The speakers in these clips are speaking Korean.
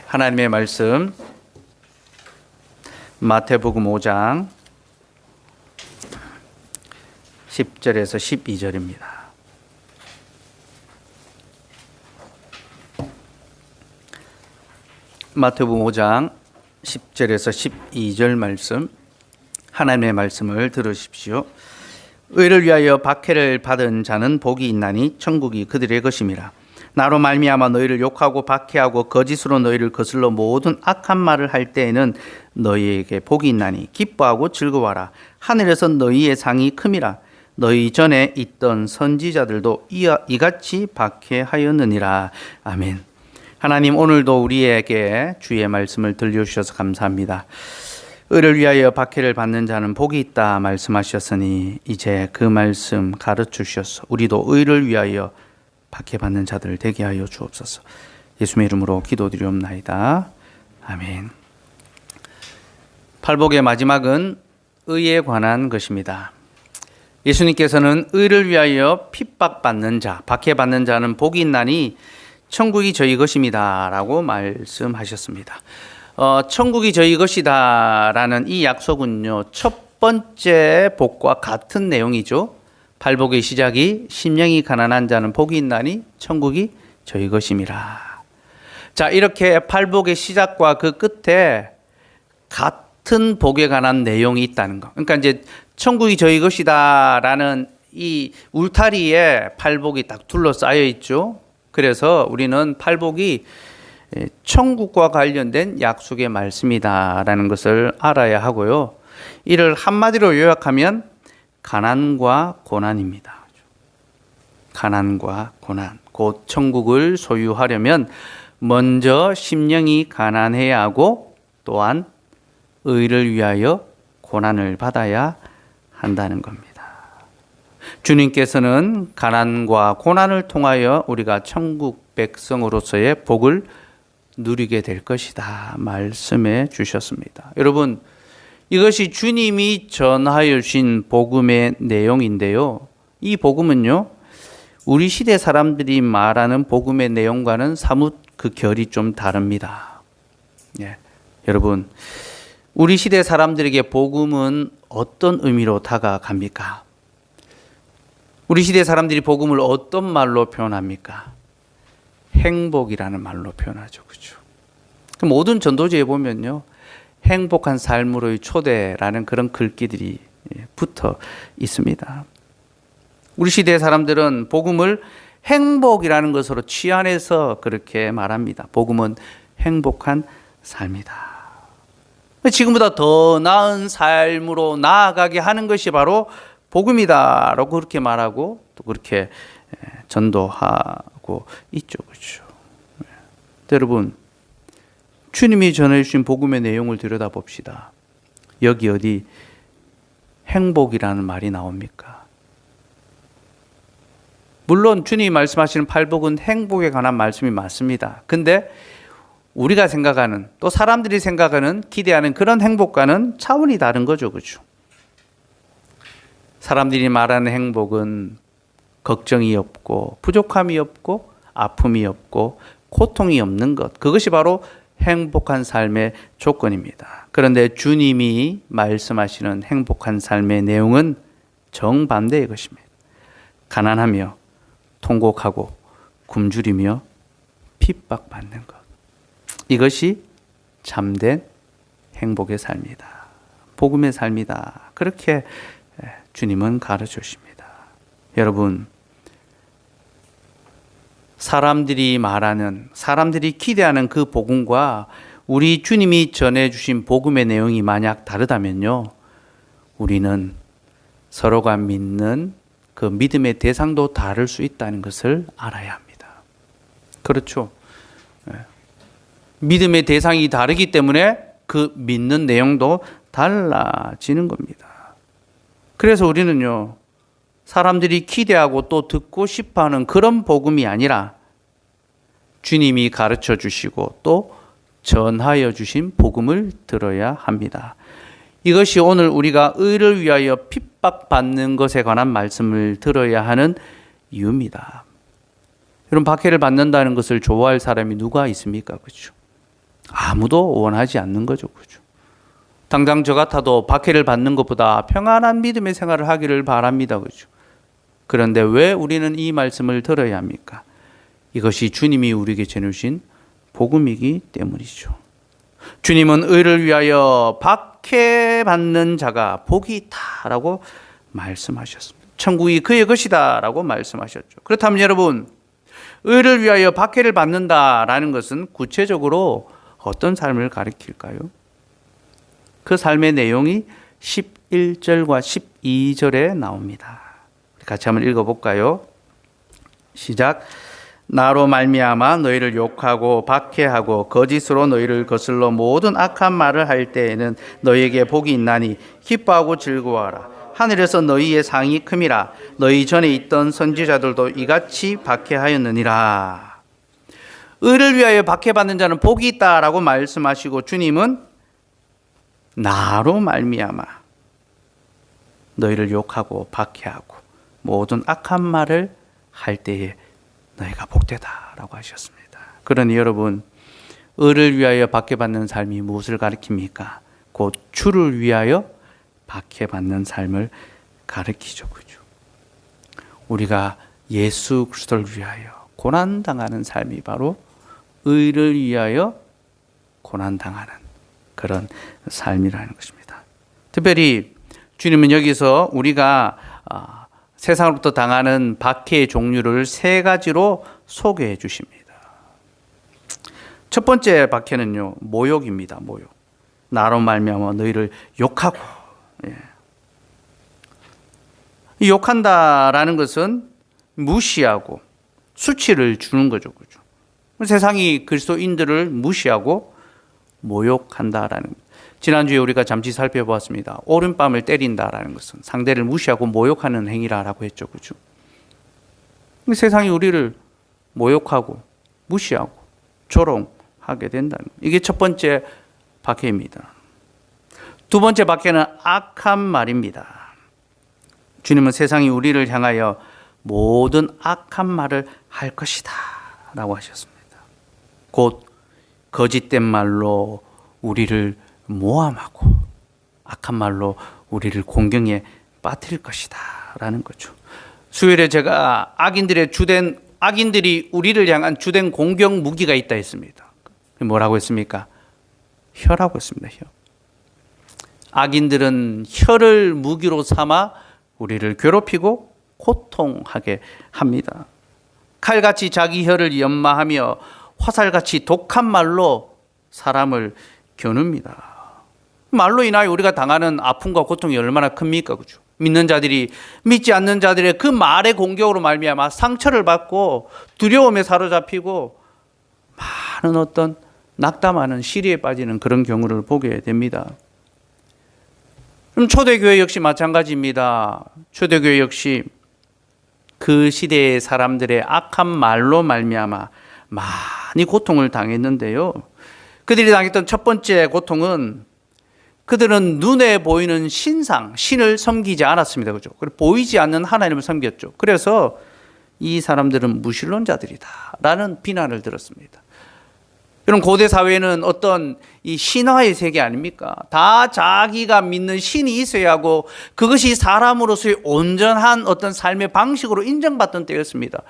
하나님의 말씀 마태복음 5장 10절에서 12절입니다. 마태복음 5장 10절에서 12절 말씀, 하나님의 말씀을 들으십시오. 의를 위하여 박해를 받은 자는 복이 있나니 천국이 그들의 것임이라. 나로 말미암아 너희를 욕하고 박해하고 거짓으로 너희를 거슬러 모든 악한 말을 할 때에는 너희에게 복이 있나니 기뻐하고 즐거워하라. 하늘에서 너희의 상이 큼이라. 너희 전에 있던 선지자들도 이같이 박해하였느니라. 아멘. 하나님, 오늘도 우리에게 주의 말씀을 들려주셔서 감사합니다. 의를 위하여 박해를 받는 자는 복이 있다 말씀하셨으니 이제 그 말씀 가르쳐 주셔서 우리도 의를 위하여 박해받는 자들 되게 하여 주옵소서. 예수님의 이름으로 기도드리옵나이다. 아멘. 팔복의 마지막은 의에 관한 것입니다. 예수님께서는 의를 위하여 핍박받는 자, 박해받는 자는 복이 있나니 천국이 저희 것입니다 라고 말씀하셨습니다. 천국이 저희 것이다 라는 이 약속은요, 첫 번째 복과 같은 내용이죠. 팔복의 시작이 심령이 가난한 자는 복이 있나니 천국이 저희 것임이라. 자, 이렇게 팔복의 시작과 그 끝에 같은 복에 관한 내용이 있다는 거. 그러니까 이제 천국이 저희 것이다 라는 이 울타리에 팔복이 딱 둘러싸여 있죠. 그래서 우리는 팔복이 천국과 관련된 약속의 말씀이다라는 것을 알아야 하고요. 이를 한마디로 요약하면 가난과 고난입니다. 가난과 고난. 곧 천국을 소유하려면 먼저 심령이 가난해야 하고 또한 의를 위하여 고난을 받아야 한다는 겁니다. 주님께서는 가난과 고난을 통하여 우리가 천국 백성으로서의 복을 누리게 될 것이다 말씀해 주셨습니다. 여러분, 이것이 주님이 전하여 주신 복음의 내용인데요. 이 복음은요, 우리 시대 사람들이 말하는 복음의 내용과는 사뭇 그 결이 좀 다릅니다. 예. 여러분, 우리 시대 사람들에게 복음은 어떤 의미로 다가갑니까? 우리 시대 사람들이 복음을 어떤 말로 표현합니까? 행복이라는 말로 표현하죠. 그렇죠? 모든 전도지에 보면요, 행복한 삶으로의 초대라는 그런 글귀들이 붙어 있습니다. 우리 시대 사람들은 복음을 행복이라는 것으로 치환해서 그렇게 말합니다. 복음은 행복한 삶이다. 지금보다 더 나은 삶으로 나아가게 하는 것이 바로 복음이다라고 그렇게 말하고 또 그렇게 전도하고 있죠. 그렇죠? 여러분, 주님이 전해 주신 복음의 내용을 들여다봅시다. 여기 어디 행복이라는 말이 나옵니까? 물론 주님이 말씀하시는 팔복은 행복에 관한 말씀이 맞습니다. 근데 우리가 생각하는, 또 사람들이 생각하는, 기대하는 그런 행복과는 차원이 다른 거죠. 그렇죠? 사람들이 말하는 행복은 걱정이 없고 부족함이 없고 아픔이 없고 고통이 없는 것, 그것이 바로 행복한 삶의 조건입니다. 그런데 주님이 말씀하시는 행복한 삶의 내용은 정반대의 것입니다. 가난하며 통곡하고 굶주리며 핍박받는 것, 이것이 참된 행복의 삶이다, 복음의 삶이다, 그렇게 주님은 가르쳐 주십니다. 여러분, 사람들이 말하는, 사람들이 기대하는 그 복음과 우리 주님이 전해주신 복음의 내용이 만약 다르다면요, 우리는 서로가 믿는 그 믿음의 대상도 다를 수 있다는 것을 알아야 합니다. 그렇죠? 믿음의 대상이 다르기 때문에 그 믿는 내용도 달라지는 겁니다. 그래서 우리는요, 사람들이 기대하고 또 듣고 싶어하는 그런 복음이 아니라 주님이 가르쳐 주시고 또 전하여 주신 복음을 들어야 합니다. 이것이 오늘 우리가 의를 위하여 핍박받는 것에 관한 말씀을 들어야 하는 이유입니다. 여러분, 박해를 받는다는 것을 좋아할 사람이 누가 있습니까? 그렇죠? 아무도 원하지 않는 거죠. 그죠? 당장 저 같아도 박해를 받는 것보다 평안한 믿음의 생활을 하기를 바랍니다. 그죠? 그런데 왜 우리는 이 말씀을 들어야 합니까? 이것이 주님이 우리에게 전해주신 복음이기 때문이죠. 주님은 의를 위하여 박해받는 자가 복이 있다라고 말씀하셨습니다. 천국이 그의 것이다라고 말씀하셨죠. 그렇다면 여러분, 의를 위하여 박해를 받는다라는 것은 구체적으로 어떤 삶을 가리킬까요? 그 삶의 내용이 11절과 12절에 나옵니다. 같이 한번 읽어볼까요? 시작. 나로 말미암아 너희를 욕하고 박해하고 거짓으로 너희를 거슬러 모든 악한 말을 할 때에는 너희에게 복이 있나니 기뻐하고 즐거워하라. 하늘에서 너희의 상이 큼이라. 너희 전에 있던 선지자들도 이같이 박해하였느니라. 의를 위하여 박해받는 자는 복이 있다라고 말씀하시고 주님은 나로 말미암아 너희를 욕하고 박해하고 모든 악한 말을 할 때에 너희가 복되다라고 하셨습니다. 그러니 여러분, 의를 위하여 박해받는 삶이 무엇을 가리킵니까? 곧 주를 위하여 박해받는 삶을 가리키죠. 그죠? 우리가 예수 그리스도를 위하여 고난당하는 삶이 바로 의를 위하여 고난당하는 그런 삶이라는 것입니다. 특별히 주님은 여기서 우리가 세상으로부터 당하는 박해의 종류를 세 가지로 소개해 주십니다. 첫 번째 박해는요, 모욕입니다. 모욕. 나로 말미암아 너희를 욕하고. 이 욕한다라는 것은 무시하고 수치를 주는 거죠. 그죠? 세상이 그리스도인들을 무시하고 모욕한다라는 것. 지난주에 우리가 잠시 살펴보았습니다. 오른뺨을 때린다라는 것은 상대를 무시하고 모욕하는 행위라고 했죠. 그죠? 세상이 우리를 모욕하고 무시하고 조롱하게 된다는 것. 이게 첫 번째 박해입니다. 두 번째 박해는 악한 말입니다. 주님은 세상이 우리를 향하여 모든 악한 말을 할 것이다 라고 하셨습니다. 곧 거짓된 말로 우리를 모함하고 악한 말로 우리를 공경에 빠뜨릴 것이다 라는 거죠. 수요일에 제가 악인들이 우리를 향한 주된 공격 무기가 있다 했습니다. 뭐라고 했습니까? 혀라고 했습니다. 혀. 악인들은 혀를 무기로 삼아 우리를 괴롭히고 고통하게 합니다. 칼같이 자기 혀를 연마하며 화살같이 독한 말로 사람을 겨눕니다. 말로 인하여 우리가 당하는 아픔과 고통이 얼마나 큽니까? 그죠? 믿는 자들이 믿지 않는 자들의 그 말의 공격으로 말미암아 상처를 받고 두려움에 사로잡히고 많은 어떤 낙담하는 시리에 빠지는 그런 경우를 보게 됩니다. 그럼 초대교회 역시 마찬가지입니다. 초대교회 역시 그 시대의 사람들의 악한 말로 말미암아 많이 고통을 당했는데요. 그들이 당했던 첫 번째 고통은 그들은 눈에 보이는 신을 섬기지 않았습니다. 그죠? 보이지 않는 하나님을 섬겼죠. 그래서 이 사람들은 무신론자들이다라는 비난을 들었습니다. 이런 고대 사회는 어떤 이 신화의 세계 아닙니까? 다 자기가 믿는 신이 있어야 하고 그것이 사람으로서의 온전한 어떤 삶의 방식으로 인정받던 때였습니다.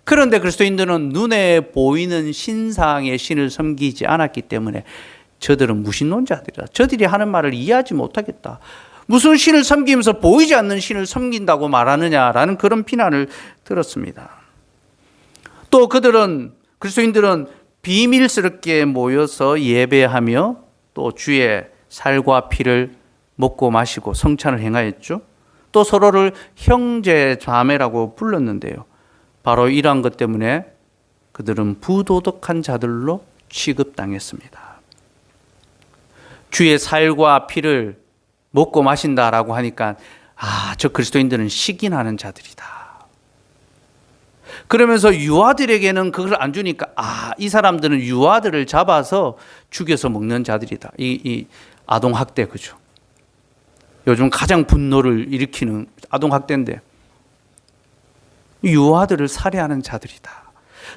그런데 그리스도인들은 눈에 보이는 신상의 신을 섬기지 않았기 때문에 저들은 무신론자들이다. 저들이 하는 말을 이해하지 못하겠다. 무슨 신을 섬기면서 보이지 않는 신을 섬긴다고 말하느냐라는 그런 비난을 들었습니다. 또 그리스도인들은 비밀스럽게 모여서 예배하며 또 주의 살과 피를 먹고 마시고 성찬을 행하였죠. 또 서로를 형제 자매라고 불렀는데요. 바로 이러한 것 때문에 그들은 부도덕한 자들로 취급당했습니다. 주의 살과 피를 먹고 마신다라고 하니까 저 그리스도인들은 시기나는 자들이다. 그러면서 유아들에게는 그걸 안 주니까 이 사람들은 유아들을 잡아서 죽여서 먹는 자들이다. 이 아동학대, 그죠? 요즘 가장 분노를 일으키는 아동학대인데 유아들을 살해하는 자들이다.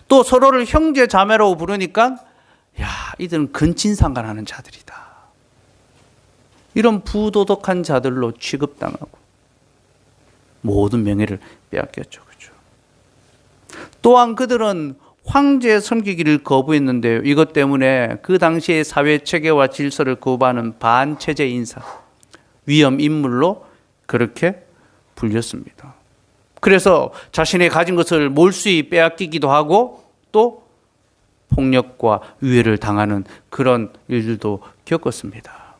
또 서로를 형제 자매라고 부르니까 야, 이들은 근친상간하는 자들이다. 이런 부도덕한 자들로 취급당하고 모든 명예를 빼앗겼죠. 그렇죠? 또한 그들은 황제 섬기기를 거부했는데요. 이것 때문에 그 당시의 사회 체계와 질서를 거부하는 반체제 인사, 위험 인물로 그렇게 불렸습니다. 그래서 자신의 가진 것을 몰수히 빼앗기기도 하고 또 폭력과 위해를 당하는 그런 일들도 겪었습니다.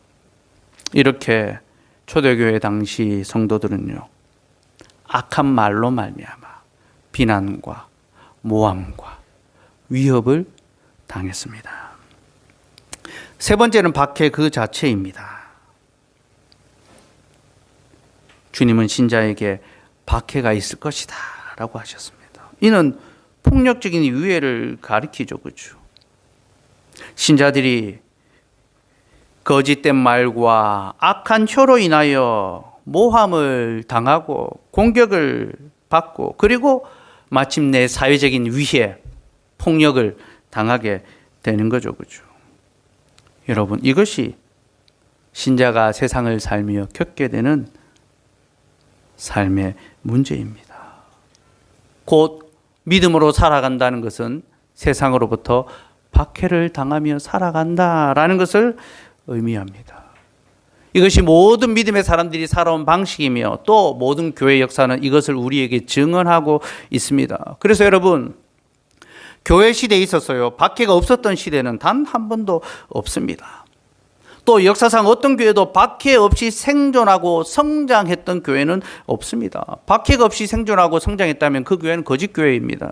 이렇게 초대교회 당시 성도들은요, 악한 말로 말미암아 비난과 모함과 위협을 당했습니다. 세 번째는 박해 그 자체입니다. 주님은 신자에게 박해가 있을 것이다 라고 하셨습니다. 이는 폭력적인 위해를 가리키죠. 그렇죠? 신자들이 거짓된 말과 악한 혀로 인하여 모함을 당하고 공격을 받고 그리고 마침내 사회적인 위해, 폭력을 당하게 되는 거죠. 그렇죠? 여러분, 이것이 신자가 세상을 살며 겪게 되는 삶의 문제입니다. 곧 믿음으로 살아간다는 것은 세상으로부터 박해를 당하며 살아간다라는 것을 의미합니다. 이것이 모든 믿음의 사람들이 살아온 방식이며 또 모든 교회 역사는 이것을 우리에게 증언하고 있습니다. 그래서 여러분, 교회 시대에 있어서요, 박해가 없었던 시대는 단 한 번도 없습니다. 또 역사상 어떤 교회도 박해 없이 생존하고 성장했던 교회는 없습니다. 박해가 없이 생존하고 성장했다면 그 교회는 거짓 교회입니다.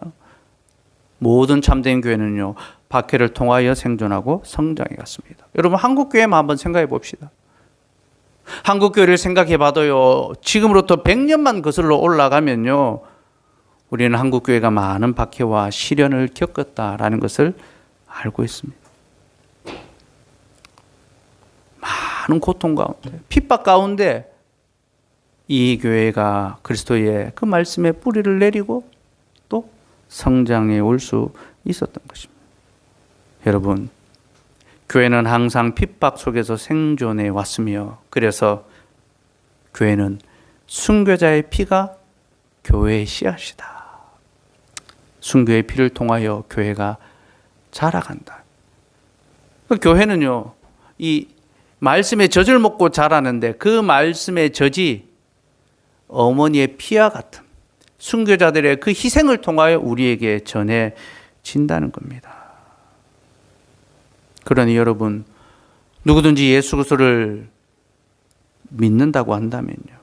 모든 참된 교회는요, 박해를 통하여 생존하고 성장해 갔습니다. 여러분, 한국 교회만 한번 생각해 봅시다. 한국 교회를 생각해 봐도요, 지금으로부터 100년만 거슬러 올라가면요, 우리는 한국 교회가 많은 박해와 시련을 겪었다라는 것을 알고 있습니다. 많은 고통 가운데, 핍박 가운데 이 교회가 그리스도의 그 말씀에 뿌리를 내리고 또 성장해 올 수 있었던 것입니다. 여러분, 교회는 항상 핍박 속에서 생존해 왔으며 그래서 교회는 순교자의 피가 교회의 씨앗이다. 순교의 피를 통하여 교회가 자라간다. 교회는요, 이 말씀의 젖을 먹고 자라는데 그 말씀의 젖이 어머니의 피와 같은 순교자들의 그 희생을 통하여 우리에게 전해진다는 겁니다. 그러니 여러분, 누구든지 예수 그리스도를 믿는다고 한다면요,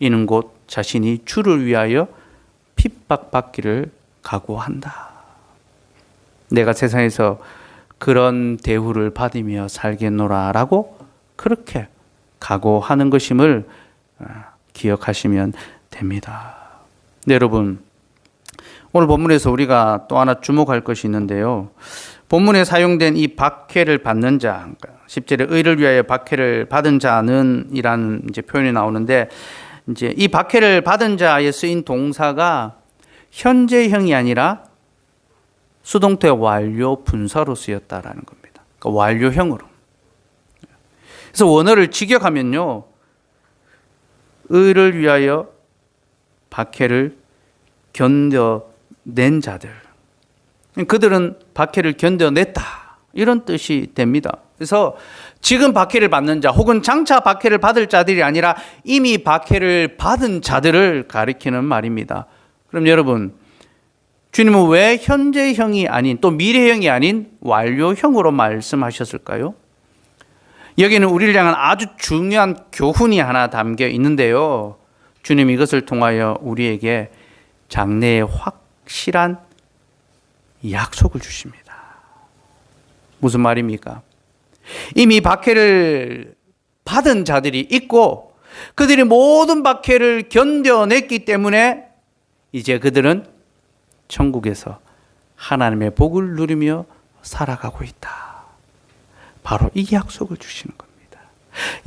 이는 곧 자신이 주를 위하여 핍박받기를 각오한다. 내가 세상에서 그런 대우를 받으며 살겠노라라고 그렇게 각오하는 것임을 기억하시면 됩니다. 네, 여러분, 오늘 본문에서 우리가 또 하나 주목할 것이 있는데요. 본문에 사용된 이 박해를 받는 자, 10절에 의를 위하여 박해를 받은 자는 이라는 이제 표현이 나오는데, 이제 이 박해를 받은 자에 쓰인 동사가 현재형이 아니라 수동태 완료 분사로 쓰였다라는 겁니다. 그러니까 완료형으로. 그래서 원어를 직역하면요, 의를 위하여 박해를 견뎌낸 자들, 그들은 박해를 견뎌냈다, 이런 뜻이 됩니다. 그래서 지금 박해를 받는 자 혹은 장차 박해를 받을 자들이 아니라 이미 박해를 받은 자들을 가리키는 말입니다. 그럼 여러분, 주님은 왜 현재형이 아닌 또 미래형이 아닌 완료형으로 말씀하셨을까요? 여기는 우리를 향한 아주 중요한 교훈이 하나 담겨 있는데요. 주님 이것을 통하여 우리에게 장래의 확실한 약속을 주십니다. 무슨 말입니까? 이미 박해를 받은 자들이 있고 그들이 모든 박해를 견뎌냈기 때문에 이제 그들은 천국에서 하나님의 복을 누리며 살아가고 있다. 바로 이 약속을 주시는 겁니다.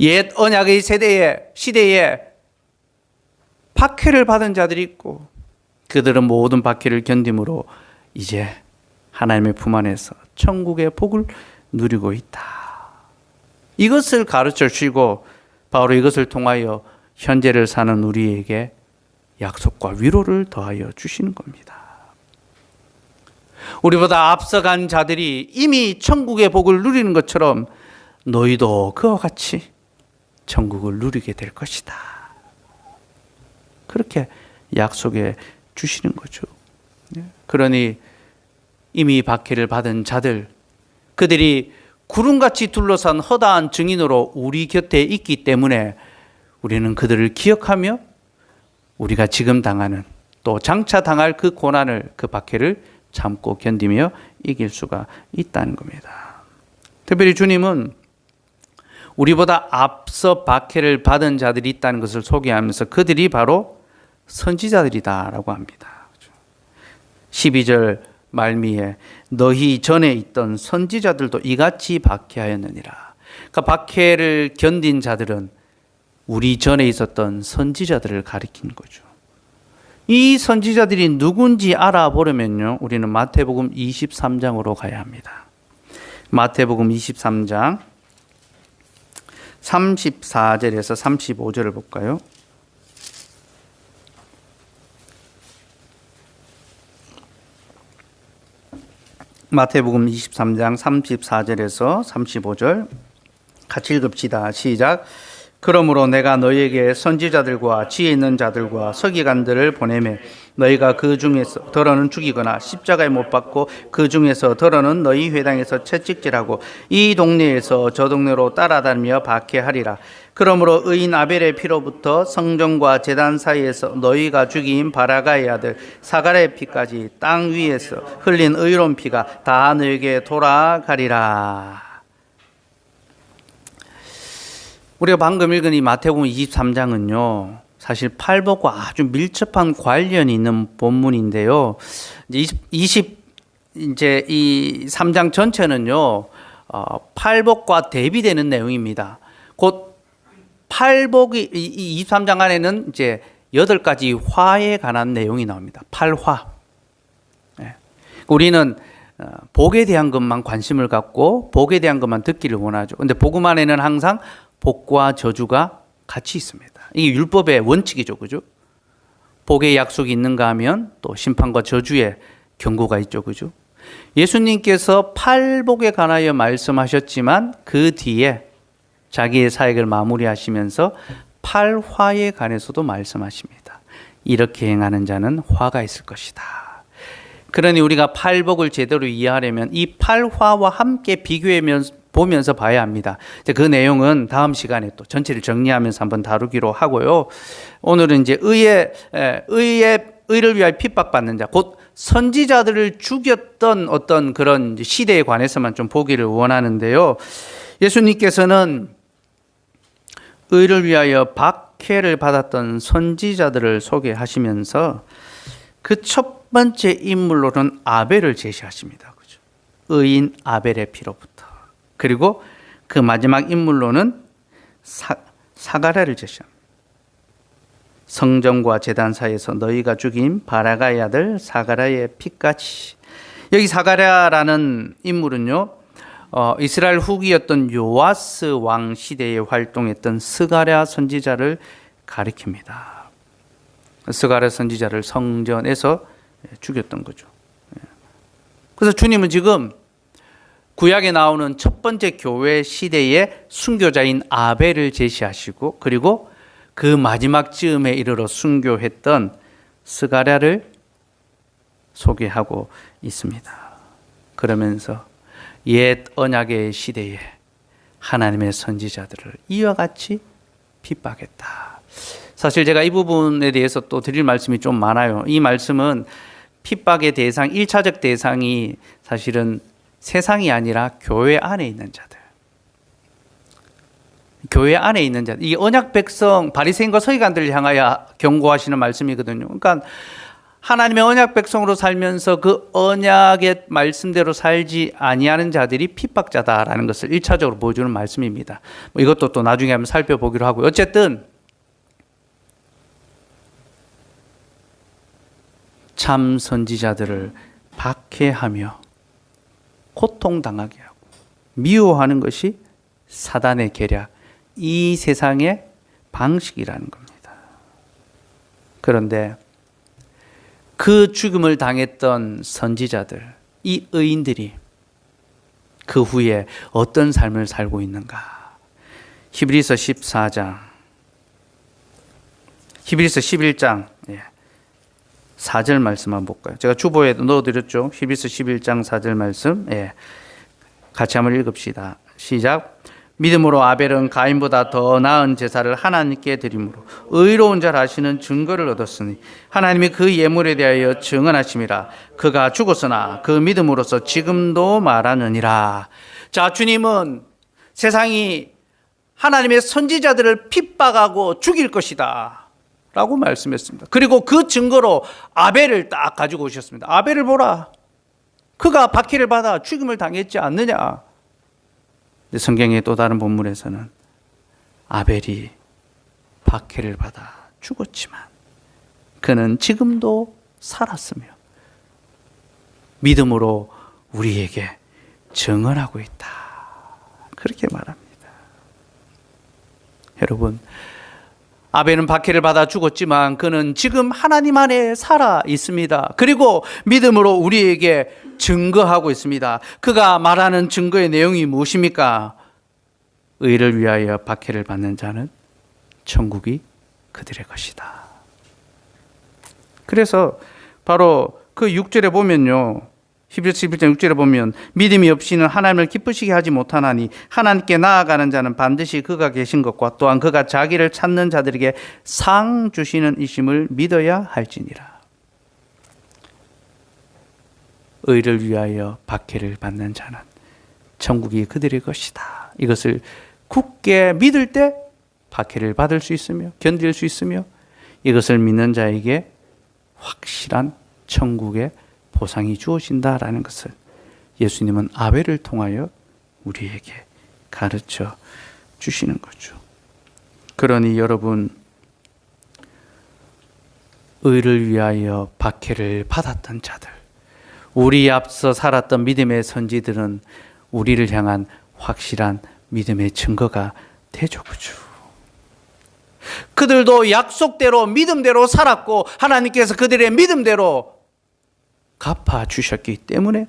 옛 언약의 시대에 박해를 받은 자들이 있고 그들은 모든 박해를 견딤으로 이제 하나님의 품 안에서 천국의 복을 누리고 있다. 이것을 가르쳐 주시고 바로 이것을 통하여 현재를 사는 우리에게 약속과 위로를 더하여 주시는 겁니다. 우리보다 앞서간 자들이 이미 천국의 복을 누리는 것처럼 너희도 그와 같이 천국을 누리게 될 것이다. 그렇게 약속해 주시는 거죠. 그러니 이미 박해를 받은 자들, 그들이 구름같이 둘러싼 허다한 증인으로 우리 곁에 있기 때문에 우리는 그들을 기억하며 우리가 지금 당하는 또 장차 당할 그 고난을, 그 박해를 참고 견디며 이길 수가 있다는 겁니다. 특별히 주님은 우리보다 앞서 박해를 받은 자들이 있다는 것을 소개하면서 그들이 바로 선지자들이다라고 합니다. 12절 말미에 너희 전에 있던 선지자들도 이같이 박해하였느니라. 그러니까 박해를 견딘 자들은 우리 전에 있었던 선지자들을 가리키는 거죠. 이 선지자들이 누군지 알아보려면요, 우리는 마태복음 23장으로 가야 합니다. 마태복음 23장 34절에서 35절을 볼까요? 마태복음 23장 34절에서 35절 같이 읽읍시다. 시작. 그러므로 내가 너희에게 선지자들과 지혜 있는 자들과 서기관들을 보내매 너희가 그 중에서 더러는 죽이거나 십자가에 못 박고 그 중에서 더러는 너희 회당에서 채찍질하고 이 동네에서 저 동네로 따라다니며 박해하리라. 그러므로 의인 아벨의 피로부터 성전과 제단 사이에서 너희가 죽인 바라가의 아들 사가랴의 피까지 땅 위에서 흘린 의로운 피가 다 너희에게 돌아가리라. 우리가 방금 읽은 이 마태복음 23장은요, 사실 팔복과 아주 밀접한 관련이 있는 본문인데요. 이제 이 3장 전체는요, 팔복과 대비되는 내용입니다. 곧 팔복이, 이 23장 안에는 이제 8가지 화에 관한 내용이 나옵니다. 팔화. 우리는 복에 대한 것만 관심을 갖고 복에 대한 것만 듣기를 원하죠. 근데 복음 안에는 항상 복과 저주가 같이 있습니다. 이게 율법의 원칙이죠. 그죠? 복의 약속이 있는가 하면 또 심판과 저주의 경고가 있죠. 그죠? 예수님께서 팔복에 관하여 말씀하셨지만 그 뒤에 자기의 사역을 마무리하시면서 팔화에 관해서도 말씀하십니다. 이렇게 행하는 자는 화가 있을 것이다. 그러니 우리가 팔복을 제대로 이해하려면 이 팔화와 함께 비교해 보면서 봐야 합니다. 그 내용은 다음 시간에 또 전체를 정리하면서 한번 다루기로 하고요. 오늘은 이제 의를 위하여 핍박받는 자, 곧 선지자들을 죽였던 어떤 그런 시대에 관해서만 좀 보기를 원하는데요. 예수님께서는 의를 위하여 박해를 받았던 선지자들을 소개하시면서 그 첫 번째 인물로는 아벨을 제시하십니다. 그죠? 의인 아벨의 피로부터. 그리고 그 마지막 인물로는 사가랴를 제시합니다. 성전과 제단 사이에서 너희가 죽인 바라가의 아들 사가랴의 피까지. 여기 사가랴라는 인물은요, 이스라엘 후기였던 요아스 왕 시대에 활동했던 스가랴 선지자를 가리킵니다. 스가랴 선지자를 성전에서 죽였던 거죠. 그래서 주님은 지금 구약에 나오는 첫 번째 교회 시대의 순교자인 아벨을 제시하시고, 그리고 그 마지막 즈음에 이르러 순교했던 스가랴를 소개하고 있습니다. 그러면서 옛 언약의 시대에 하나님의 선지자들을 이와 같이 핍박했다. 사실 제가 이 부분에 대해서 또 드릴 말씀이 좀 많아요. 이 말씀은 핍박의 대상, 1차적 대상이 사실은 세상이 아니라 교회 안에 있는 자들. 교회 안에 있는 자들. 이 언약 백성, 바리새인과 서기관들을 향하여 경고하시는 말씀이거든요. 그러니까 하나님의 언약 백성으로 살면서 그 언약의 말씀대로 살지 아니하는 자들이 핍박자다라는 것을 1차적으로 보여주는 말씀입니다. 이것도 또 나중에 한번 살펴보기로 하고요. 어쨌든 참 선지자들을 박해하며 고통당하게 하고 미워하는 것이 사단의 계략, 이 세상의 방식이라는 겁니다. 그런데 그 죽음을 당했던 선지자들, 이 의인들이 그 후에 어떤 삶을 살고 있는가? 히브리서 14장, 히브리서 11장 4절 말씀 한번 볼까요? 제가 주보에 넣어드렸죠. 히브리서 11장 4절 말씀. 같이 한번 읽읍시다. 시작. 믿음으로 아벨은 가인보다 더 나은 제사를 하나님께 드림으로 의로운 자라 하시는 증거를 얻었으니 하나님이 그 예물에 대하여 증언하심이라. 그가 죽었으나 그 믿음으로서 지금도 말하느니라. 자, 주님은 세상이 하나님의 선지자들을 핍박하고 죽일 것이다 라고 말씀했습니다. 그리고 그 증거로 아벨을 딱 가지고 오셨습니다. 아벨을 보라. 그가 박해를 받아 죽임을 당했지 않느냐. 근데 성경의 또 다른 본문에서는 아벨이 박해를 받아 죽었지만 그는 지금도 살았으며 믿음으로 우리에게 증언하고 있다. 그렇게 말합니다. 여러분, 아벨은 박해를 받아 죽었지만 그는 지금 하나님 안에 살아 있습니다. 그리고 믿음으로 우리에게 증거하고 있습니다. 그가 말하는 증거의 내용이 무엇입니까? 의를 위하여 박해를 받는 자는 천국이 그들의 것이다. 그래서 바로 그 6절에 보면요. 히브리서 11장 6절에 보면 믿음이 없이는 하나님을 기쁘시게 하지 못하나니 하나님께 나아가는 자는 반드시 그가 계신 것과 또한 그가 자기를 찾는 자들에게 상 주시는 이심을 믿어야 할지니라. 의를 위하여 박해를 받는 자는 천국이 그들의 것이다. 이것을 굳게 믿을 때 박해를 받을 수 있으며 견딜 수 있으며 이것을 믿는 자에게 확실한 천국의 보상이 주어진다라는 것을 예수님은 아벨을 통하여 우리에게 가르쳐 주시는 거죠. 그러니 여러분, 의를 위하여 박해를 받았던 자들, 우리 앞서 살았던 믿음의 선지들은 우리를 향한 확실한 믿음의 증거가 되죠. 그죠? 그들도 약속대로 믿음대로 살았고 하나님께서 그들의 믿음대로 갚아주셨기 때문에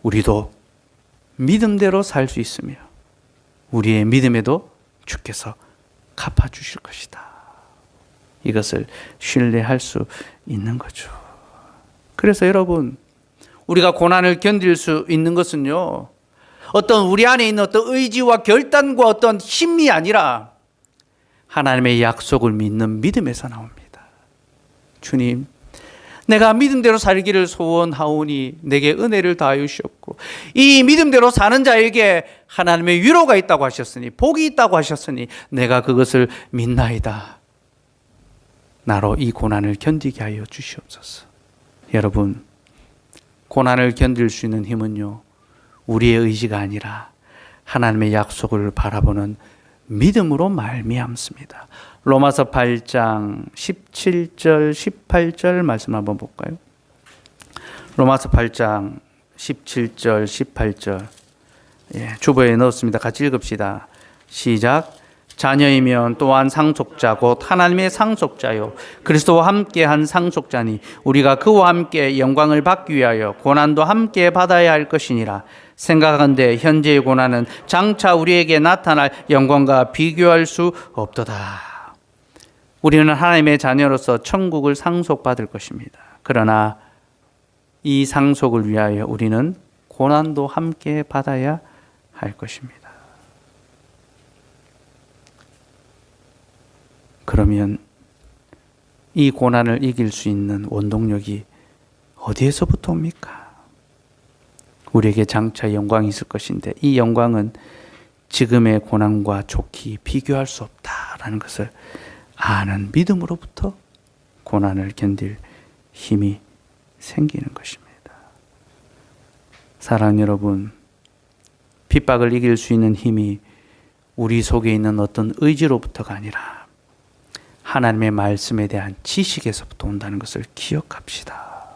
우리도 믿음대로 살 수 있으며 우리의 믿음에도 주께서 갚아주실 것이다. 이것을 신뢰할 수 있는 거죠. 그래서 여러분, 우리가 고난을 견딜 수 있는 것은요, 어떤 우리 안에 있는 어떤 의지와 결단과 어떤 힘이 아니라 하나님의 약속을 믿는 믿음에서 나옵니다. 주님, 내가 믿음대로 살기를 소원하오니 내게 은혜를 다하여 주셨고 이 믿음대로 사는 자에게 하나님의 위로가 있다고 하셨으니 복이 있다고 하셨으니 내가 그것을 믿나이다. 나로 이 고난을 견디게 하여 주시옵소서. 여러분, 고난을 견딜 수 있는 힘은요, 우리의 의지가 아니라 하나님의 약속을 바라보는 믿음으로 말미암습니다. 로마서 8장 17절 18절 말씀 한번 볼까요? 로마서 8장 17절 18절 주보에 넣었습니다. 같이 읽읍시다. 시작. 자녀이면 또한 상속자 곧 하나님의 상속자요 그리스도와 함께한 상속자니 우리가 그와 함께 영광을 받기 위하여 고난도 함께 받아야 할 것이니라. 생각하건대 현재의 고난은 장차 우리에게 나타날 영광과 비교할 수 없도다. 우리는 하나님의 자녀로서 천국을 상속받을 것입니다. 그러나 이 상속을 위하여 우리는 고난도 함께 받아야 할 것입니다. 그러면 이 고난을 이길 수 있는 원동력이 어디에서부터 옵니까? 우리에게 장차 영광이 있을 것인데 이 영광은 지금의 고난과 좋게 비교할 수 없다라는 것을 아는 믿음으로부터 고난을 견딜 힘이 생기는 것입니다. 사랑하는 여러분, 핍박을 이길 수 있는 힘이 우리 속에 있는 어떤 의지로부터가 아니라 하나님의 말씀에 대한 지식에서부터 온다는 것을 기억합시다.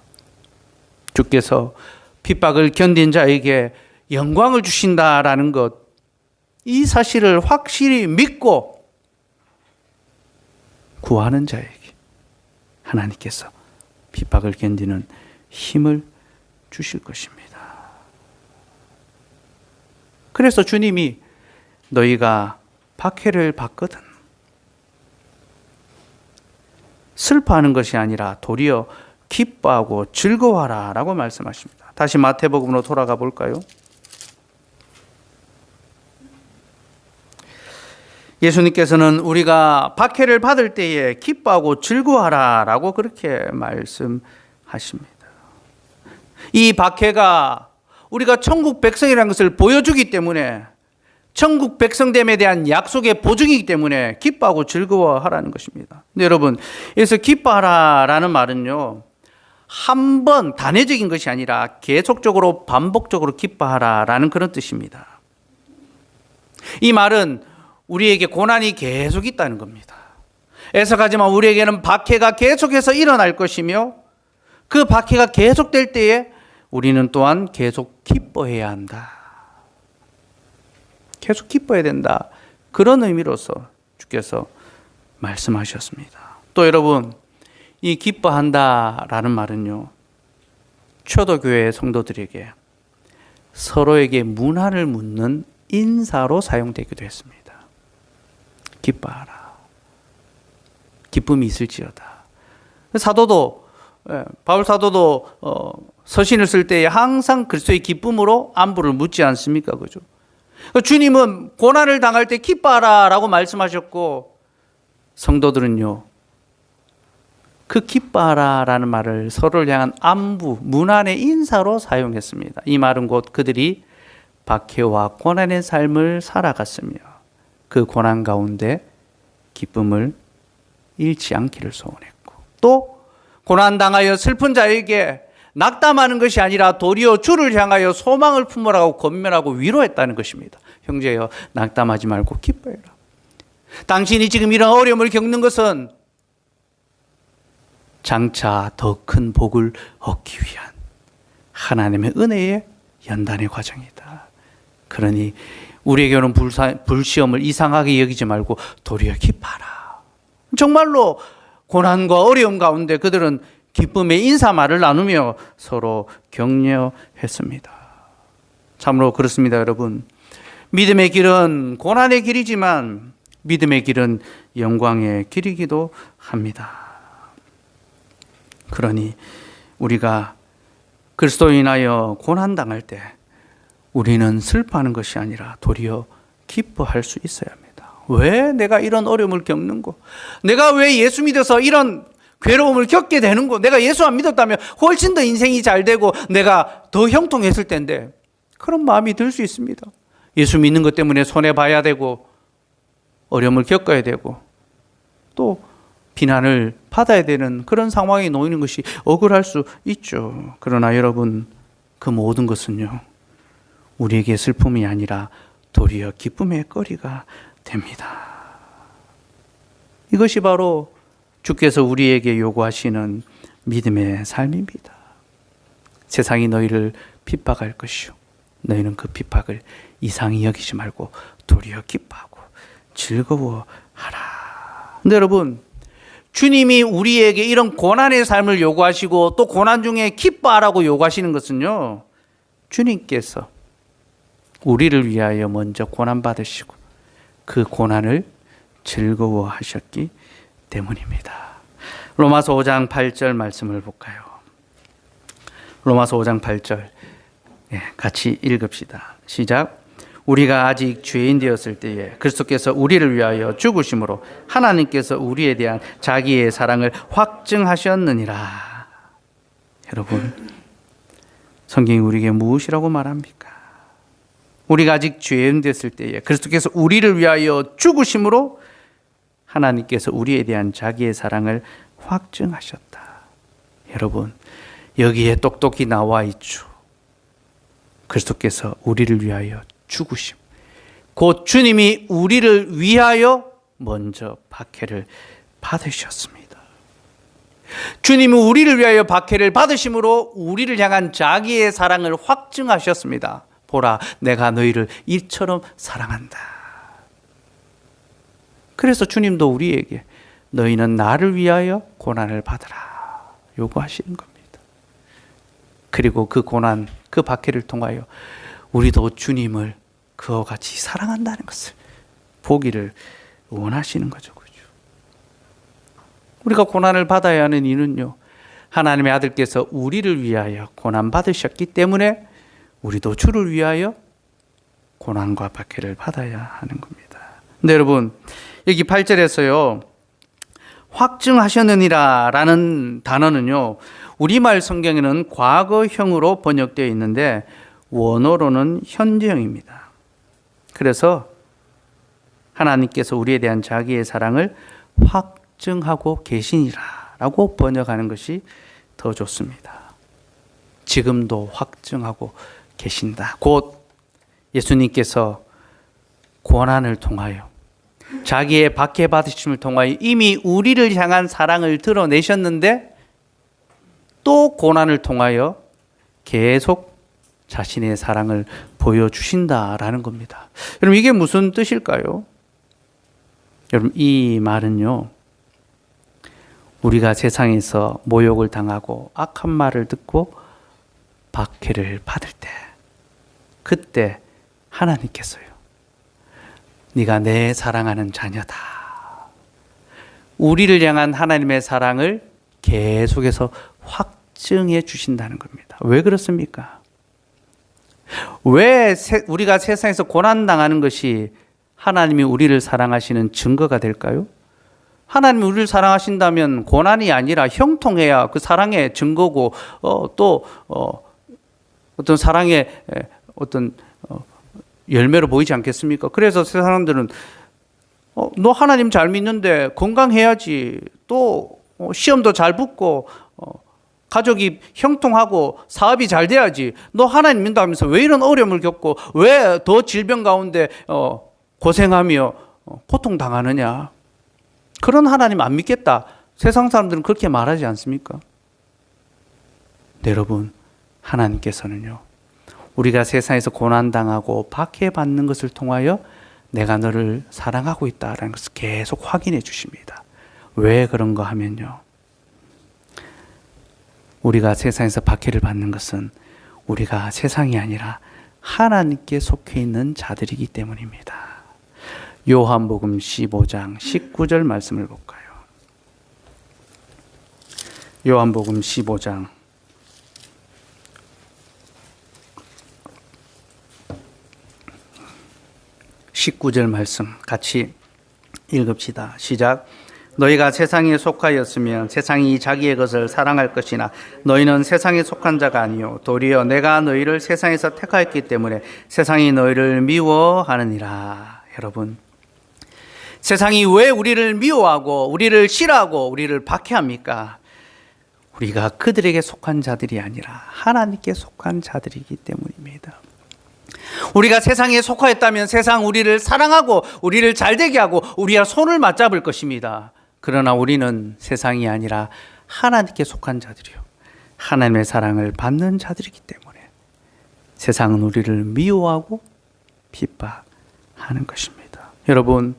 주께서 핍박을 견딘 자에게 영광을 주신다라는 것, 이 사실을 확실히 믿고 구하는 자에게 하나님께서 핍박을 견디는 힘을 주실 것입니다. 그래서 주님이 너희가 박해를 받거든 슬퍼하는 것이 아니라 도리어 기뻐하고 즐거워하라 라고 말씀하십니다. 다시 마태복음으로 돌아가 볼까요? 예수님께서는 우리가 박해를 받을 때에 기뻐하고 즐거워하라 라고 그렇게 말씀하십니다. 이 박해가 우리가 천국 백성이라는 것을 보여주기 때문에, 천국 백성됨에 대한 약속의 보증이기 때문에 기뻐하고 즐거워하라는 것입니다. 근데 여러분, 여기서 기뻐하라라는 말은요, 한 번 단회적인 것이 아니라 계속적으로 반복적으로 기뻐하라라는 그런 뜻입니다. 이 말은 우리에게 고난이 계속 있다는 겁니다. 애석하지만 우리에게는 박해가 계속해서 일어날 것이며, 그 박해가 계속될 때에 우리는 또한 계속 기뻐해야 한다. 계속 기뻐해야 된다. 그런 의미로서 주께서 말씀하셨습니다. 또 여러분, 이 기뻐한다라는 말은요, 초대교회 성도들에게 서로에게 문화를 묻는 인사로 사용되기도 했습니다. 기뻐하라. 기쁨이 있을지어다. 사도도, 바울 사도도 서신을 쓸 때에 항상 그리스도의 기쁨으로 안부를 묻지 않습니까? 그죠? 주님은 고난을 당할 때 기뻐하라 라고 말씀하셨고, 성도들은요, 그 기뻐하라 라는 말을 서로를 향한 안부, 문안의 인사로 사용했습니다. 이 말은 곧 그들이 박해와 고난의 삶을 살아갔으며 그 고난 가운데 기쁨을 잃지 않기를 소원했고, 또 고난당하여 슬픈 자에게 낙담하는 것이 아니라 도리어 주를 향하여 소망을 품으라고 권면하고 위로했다는 것입니다. 형제여, 낙담하지 말고 기뻐해라. 당신이 지금 이런 어려움을 겪는 것은 장차 더 큰 복을 얻기 위한 하나님의 은혜의 연단의 과정이다. 그러니 우리에게는 불시험을 이상하게 여기지 말고 도리어 기뻐하라. 정말로 고난과 어려움 가운데 그들은 기쁨의 인사말을 나누며 서로 격려했습니다. 참으로 그렇습니다, 여러분. 믿음의 길은 고난의 길이지만 믿음의 길은 영광의 길이기도 합니다. 그러니 우리가 그리스도로 인하여 고난당할 때 우리는 슬퍼하는 것이 아니라 도리어 기뻐할 수 있어야 합니다. 왜 내가 이런 어려움을 겪는고? 내가 왜 예수 믿어서 이런 괴로움을 겪게 되는고? 내가 예수 안 믿었다면 훨씬 더 인생이 잘 되고 내가 더 형통했을 텐데, 그런 마음이 들 수 있습니다. 예수 믿는 것 때문에 손해봐야 되고 어려움을 겪어야 되고 또 비난을 받아야 되는 그런 상황에 놓이는 것이 억울할 수 있죠. 그러나 여러분, 그 모든 것은요, 우리에게 슬픔이 아니라 도리어 기쁨의 거리가 됩니다. 이것이 바로 주께서 우리에게 요구하시는 믿음의 삶입니다. 세상이 너희를 핍박할 것이요, 너희는 그 핍박을 이상히 여기지 말고 도리어 기뻐하고 즐거워하라. 근데 여러분, 주님이 우리에게 이런 고난의 삶을 요구하시고 또 고난 중에 기뻐하라고 요구하시는 것은요, 주님께서 우리를 위하여 먼저 고난 받으시고 그 고난을 즐거워하셨기 때문입니다. 로마서 5장 8절 말씀을 볼까요? 로마서 5장 8절 같이 읽읍시다. 시작. 우리가 아직 죄인 되었을 때에 그리스도께서 우리를 위하여 죽으심으로 하나님께서 우리에 대한 자기의 사랑을 확증하셨느니라. 여러분, 성경이 우리에게 무엇이라고 말합니까? 우리가 아직 죄인 되었을 때에 그리스도께서 우리를 위하여 죽으심으로 하나님께서 우리에 대한 자기의 사랑을 확증하셨다. 여러분, 여기에 똑똑히 나와 있죠. 그리스도께서 우리를 위하여 죽으심. 곧 주님이 우리를 위하여 먼저 박해를 받으셨습니다. 주님은 우리를 위하여 박해를 받으심으로 우리를 향한 자기의 사랑을 확증하셨습니다. 보라, 내가 너희를 이처럼 사랑한다. 그래서 주님도 우리에게 너희는 나를 위하여 고난을 받으라 요구하시는 겁니다. 그리고 그 고난, 그 박해를 통하여 우리도 주님을 그와 같이 사랑한다는 것을 보기를 원하시는 거죠. 우리가 고난을 받아야 하는 이유는요, 하나님의 아들께서 우리를 위하여 고난 받으셨기 때문에 우리도 주를 위하여 고난과 박해를 받아야 하는 겁니다. 근데 여러분, 여기 8절에서요, 확증하셨느니라 라는 단어는요, 우리말 성경에는 과거형으로 번역되어 있는데 원어로는 현재형입니다. 그래서 하나님께서 우리에 대한 자기의 사랑을 확증하고 계시니라라고 번역하는 것이 더 좋습니다. 지금도 확증하고 계신다. 곧 예수님께서 고난을 통하여 자기의 박해받으심을 통하여 이미 우리를 향한 사랑을 드러내셨는데 또 고난을 통하여 계속 자신의 사랑을 보여주신다라는 겁니다. 여러분, 이게 무슨 뜻일까요? 여러분, 이 말은요, 우리가 세상에서 모욕을 당하고 악한 말을 듣고 박해를 받을 때, 그때 하나님께서요, 네가 내 사랑하는 자녀다, 우리를 향한 하나님의 사랑을 계속해서 확증해 주신다는 겁니다. 왜 그렇습니까? 왜 우리가 세상에서 고난당하는 것이 하나님이 우리를 사랑하시는 증거가 될까요? 하나님이 우리를 사랑하신다면 고난이 아니라 형통해야 그 사랑의 증거고, 어떤 사랑의 어떤 열매로 보이지 않겠습니까? 그래서 세상 사람들은 너 하나님 잘 믿는데 건강해야지, 또 시험도 잘 붙고 가족이 형통하고 사업이 잘 돼야지, 너 하나님 믿는다면서 왜 이런 어려움을 겪고 왜 더 질병 가운데 고생하며 고통당하느냐, 그런 하나님 안 믿겠다, 세상 사람들은 그렇게 말하지 않습니까? 네, 여러분, 하나님께서는요, 우리가 세상에서 고난당하고 박해받는 것을 통하여 내가 너를 사랑하고 있다라는 것을 계속 확인해 주십니다. 왜 그런가 하면요, 우리가 세상에서 박해를 받는 것은 우리가 세상이 아니라 하나님께 속해 있는 자들이기 때문입니다. 요한복음 15장 19절 말씀을 볼까요? 요한복음 15장 19절 말씀 같이 읽읍시다. 시작. 너희가 세상에 속하였으면 세상이 자기의 것을 사랑할 것이나 너희는 세상에 속한 자가 아니요 도리어 내가 너희를 세상에서 택하였기 때문에 세상이 너희를 미워하느니라. 여러분, 세상이 왜 우리를 미워하고 우리를 싫어하고 우리를 박해합니까? 우리가 그들에게 속한 자들이 아니라 하나님께 속한 자들이기 때문입니다. 우리가 세상에 속하였다면 세상 우리를 사랑하고 우리를 잘되게 하고 우리와 손을 맞잡을 것입니다. 그러나 우리는 세상이 아니라 하나님께 속한 자들이요, 하나님의 사랑을 받는 자들이기 때문에 세상은 우리를 미워하고 핍박하는 것입니다. 여러분,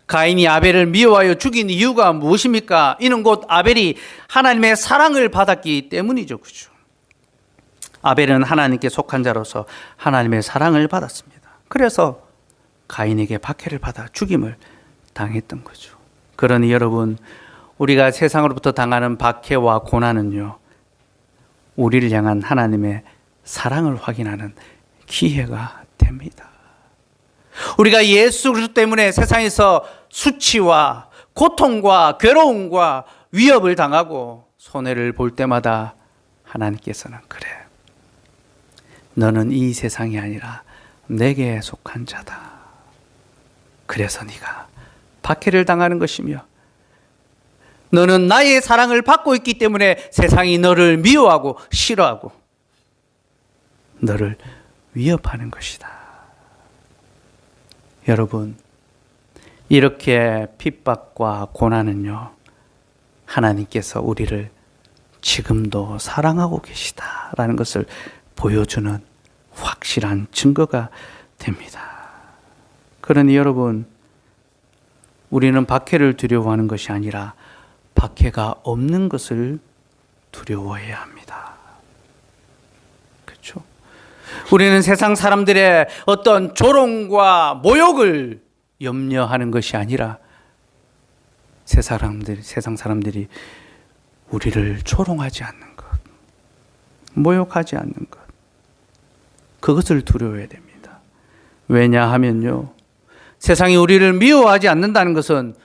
가인이 아벨을 미워하여 죽인 이유가 무엇입니까? 이는 곧 아벨이 하나님의 사랑을 받았기 때문이죠. 그죠? 아벨은 하나님께 속한 자로서 하나님의 사랑을 받았습니다. 그래서 가인에게 박해를 받아 죽임을 당했던 거죠. 그러니 여러분, 우리가 세상으로부터 당하는 박해와 고난은요, 우리를 향한 하나님의 사랑을 확인하는 기회가 됩니다. 우리가 예수 그리스도 때문에 세상에서 수치와 고통과 괴로움과 위협을 당하고 손해를 볼 때마다 하나님께서는 그래, 너는 이 세상이 아니라 내게 속한 자다. 그래서 네가 박해를 당하는 것이며 너는 나의 사랑을 받고 있기 때문에 세상이 너를 미워하고 싫어하고 너를 위협하는 것이다. 여러분, 이렇게 핍박과 고난은요, 하나님께서 우리를 지금도 사랑하고 계시다라는 것을 보여주는 확실한 증거가 됩니다. 그러니 여러분, 우리는 박해를 두려워하는 것이 아니라 박해가 없는 것을 두려워해야 합니다. 그렇죠? 우리는 세상 사람들의 어떤 조롱과 모욕을 염려하는 것이 아니라 세상 사람들이 우리를 조롱하지 않는 것, 모욕하지 않는 것, 그것을 두려워해야 됩니다. 왜냐하면요, 세상이 우리를 미워하지 않는다는 것은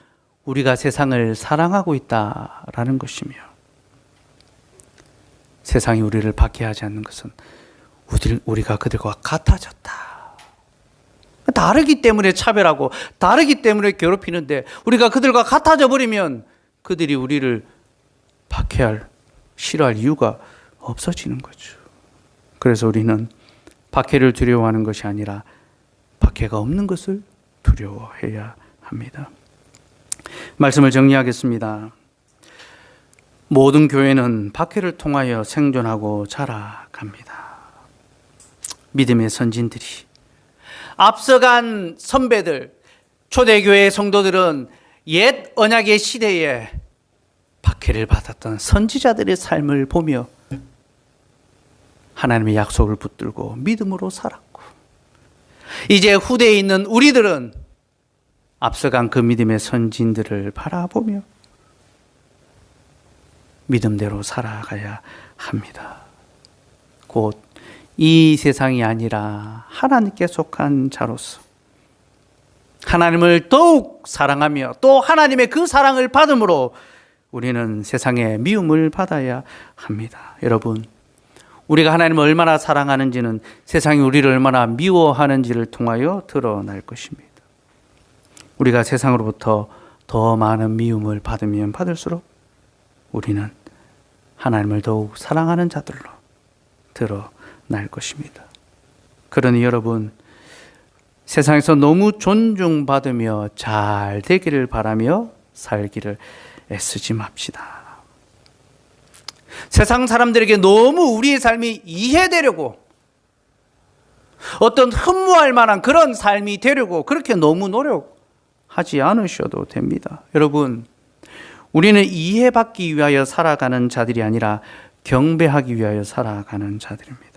우리가 세상을 사랑하고 있다라는 것이며, 세상이 우리를 박해하지 않는 것은 우리가 그들과 같아졌다. 다르기 때문에 차별하고 다르기 때문에 괴롭히는데, 우리가 그들과 같아져 버리면 그들이 우리를 박해할, 싫어할 이유가 없어지는 거죠. 그래서 우리는 박해를 두려워하는 것이 아니라 박해가 없는 것을 두려워해야 합니다. 말씀을 정리하겠습니다. 모든 교회는 박해를 통하여 생존하고 자라갑니다. 믿음의 선진들이, 앞서간 선배들, 초대교회 성도들은 옛 언약의 시대에 박해를 받았던 선지자들의 삶을 보며 하나님의 약속을 붙들고 믿음으로 살았고, 이제 후대에 있는 우리들은 앞서간 그 믿음의 선진들을 바라보며 믿음대로 살아가야 합니다. 곧 이 세상이 아니라 하나님께 속한 자로서 하나님을 더욱 사랑하며 또 하나님의 그 사랑을 받음으로 우리는 세상의 미움을 받아야 합니다. 여러분, 우리가 하나님을 얼마나 사랑하는지는 세상이 우리를 얼마나 미워하는지를 통하여 드러날 것입니다. 우리가 세상으로부터 더 많은 미움을 받으면 받을수록 우리는 하나님을 더욱 사랑하는 자들로 드러날 것입니다. 그러니 여러분, 세상에서 너무 존중받으며 잘 되기를 바라며 살기를 애쓰지 맙시다. 세상 사람들에게 너무 우리의 삶이 이해되려고, 어떤 흠모할 만한 그런 삶이 되려고 그렇게 너무 노력하지 않으셔도 됩니다. 여러분, 우리는 이해받기 위하여 살아가는 자들이 아니라 경배하기 위하여 살아가는 자들입니다.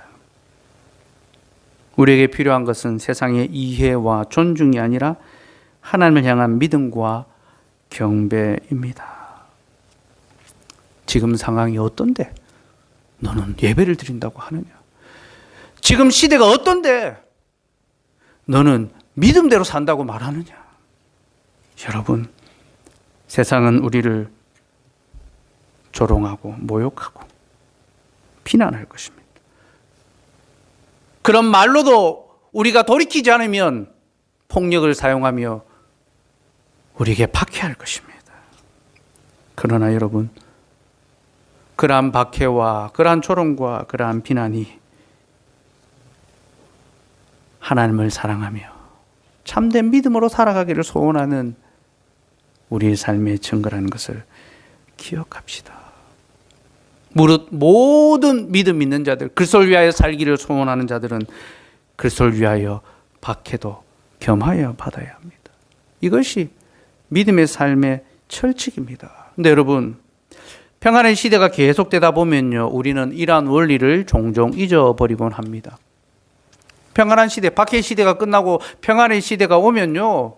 우리에게 필요한 것은 세상의 이해와 존중이 아니라 하나님을 향한 믿음과 경배입니다. 지금 상황이 어떤데 너는 예배를 드린다고 하느냐? 지금 시대가 어떤데 너는 믿음대로 산다고 말하느냐? 여러분, 세상은 우리를 조롱하고 모욕하고 비난할 것입니다. 그런 말로도 우리가 돌이키지 않으면 폭력을 사용하며 우리에게 박해할 것입니다. 그러나 여러분, 그러한 박해와 그러한 조롱과 그러한 비난이 하나님을 사랑하며 참된 믿음으로 살아가기를 소원하는 우리의 삶의 증거라는 것을 기억합시다. 무릇 모든 믿음 있는 자들, 그리스도를 위하여 살기를 소원하는 자들은 그리스도를 위하여 박해도 겸하여 받아야 합니다. 이것이 믿음의 삶의 철칙입니다. 근데 여러분, 평안의 시대가 계속되다 보면요, 우리는 이러한 원리를 종종 잊어버리곤 합니다. 평안한 시대, 박해 시대가 끝나고 평안의 시대가 오면요,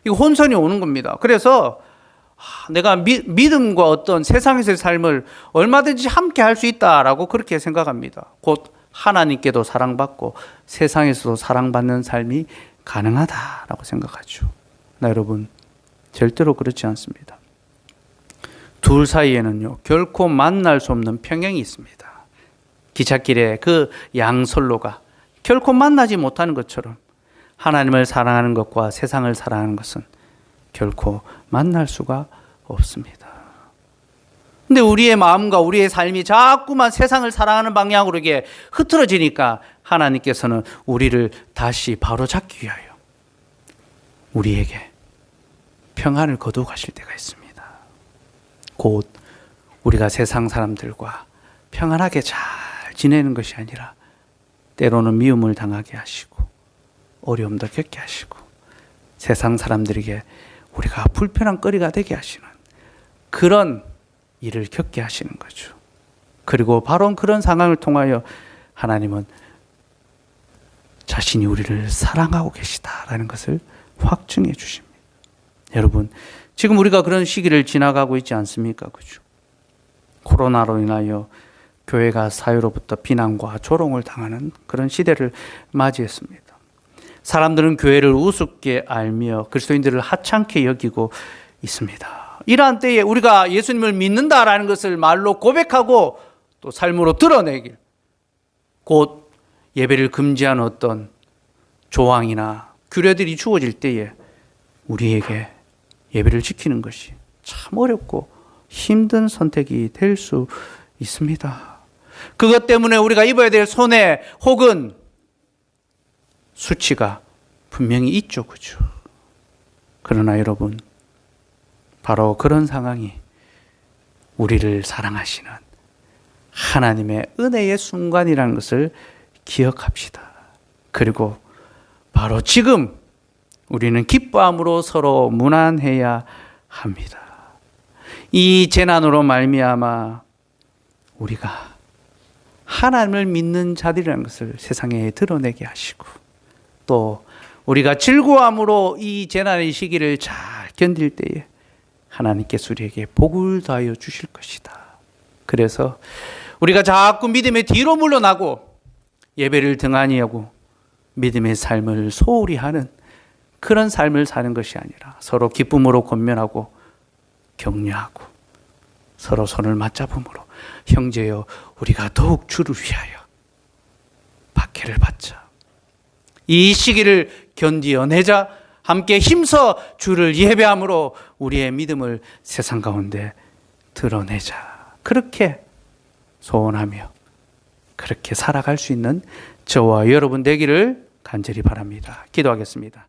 이거 혼선이 오는 겁니다. 그래서 내가 믿음과 어떤 세상에서의 삶을 얼마든지 함께 할 수 있다라고 그렇게 생각합니다. 곧 하나님께도 사랑받고 세상에서도 사랑받는 삶이 가능하다라고 생각하죠. 나 여러분, 절대로 그렇지 않습니다. 둘 사이에는요, 결코 만날 수 없는 평행이 있습니다. 기찻길에 그 양선로가 결코 만나지 못하는 것처럼 하나님을 사랑하는 것과 세상을 사랑하는 것은 결코 만날 수가 없습니다. 근데 우리의 마음과 우리의 삶이 자꾸만 세상을 사랑하는 방향으로 이게 흐트러지니까 하나님께서는 우리를 다시 바로잡기 위하여 우리에게 평안을 거두어 가실 때가 있습니다. 곧 우리가 세상 사람들과 평안하게 잘 지내는 것이 아니라 때로는 미움을 당하게 하시고 어려움도 겪게 하시고 세상 사람들에게 우리가 불편한 거리가 되게 하시는 그런 일을 겪게 하시는 거죠. 그리고 바로 그런 상황을 통하여 하나님은 자신이 우리를 사랑하고 계시다라는 것을 확증해 주십니다. 여러분, 지금 우리가 그런 시기를 지나가고 있지 않습니까? 그죠? 코로나로 인하여 교회가 사회로부터 비난과 조롱을 당하는 그런 시대를 맞이했습니다. 사람들은 교회를 우습게 알며 그리스도인들을 하찮게 여기고 있습니다. 이러한 때에 우리가 예수님을 믿는다라는 것을 말로 고백하고 또 삶으로 드러내길, 곧 예배를 금지하는 어떤 조항이나 규례들이 주어질 때에 우리에게 예배를 지키는 것이 참 어렵고 힘든 선택이 될 수 있습니다. 그것 때문에 우리가 입어야 될 손해 혹은 수치가 분명히 있죠. 그죠? 그러나 여러분, 바로 그런 상황이 우리를 사랑하시는 하나님의 은혜의 순간이라는 것을 기억합시다. 그리고 바로 지금 우리는 기뻐함으로 서로 문안해야 합니다. 이 재난으로 말미암아 우리가 하나님을 믿는 자들이라는 것을 세상에 드러내게 하시고 또 우리가 즐거움으로 이 재난의 시기를 잘 견딜 때에 하나님께서 우리에게 복을 더하여 주실 것이다. 그래서 우리가 자꾸 믿음의 뒤로 물러나고 예배를 등한히 하고 믿음의 삶을 소홀히 하는 그런 삶을 사는 것이 아니라 서로 기쁨으로 권면하고 격려하고 서로 손을 맞잡음으로 형제여 우리가 더욱 주를 위하여 박해를 받자. 이 시기를 견디어내자. 함께 힘써 주를 예배함으로 우리의 믿음을 세상 가운데 드러내자. 그렇게 소원하며 그렇게 살아갈 수 있는 저와 여러분 되기를 간절히 바랍니다. 기도하겠습니다.